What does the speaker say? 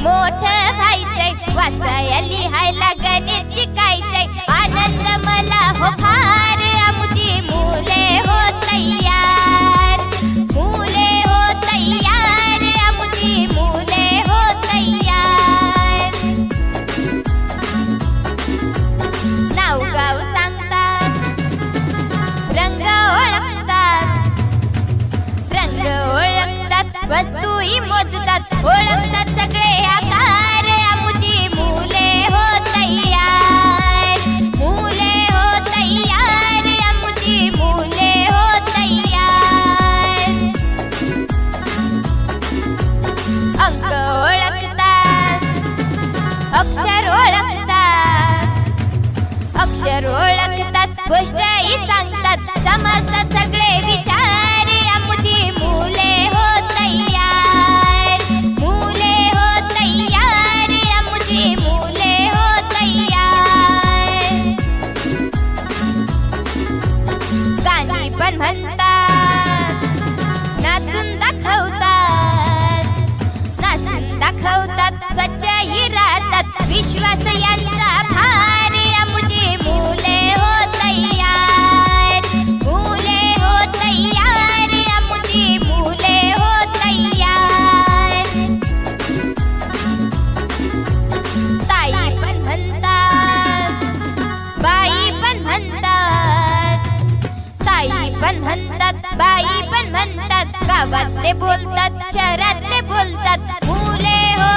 मोठं व्हायचंय, वाचायला लिहायला गणित शिकायचंय, आनंद मला हो फार, आमची मुले हो तयार, मुले हो तयार, आमची मुले हो तयार. नाव गाव सांगतात, रंग ओळखतात, रंग ओळखतात, वस्तूही मोजतात, ओळखतात सगळे आकार, आमची मुले हो तयार, मुले हो तयार, आमची मुले हो तयार. अंक ओळखतात, अक्षर ओळखतात, अक्षर ओळखतात, गोष्टही सांगतात, समजतात सगळे विचार, आमची मुले हो तयार, मुले हो तयार, आमची मुले हो तयार. गाणी पण म्हणतात, नाचून दाखवतात, नाचून दाखवतात, स्वच्छही राहतात, विश्वास यांचा भार, आमची मुले हो तयार, मुले हो तयार, आमची मुले हो तयार. ताई पण म्हणतात, बाई पण म्हणतात, ताई पण म्हणतात, बाई पण म्हणतात, गावातले बोलतात, शहरातले बोलतात, मुले हो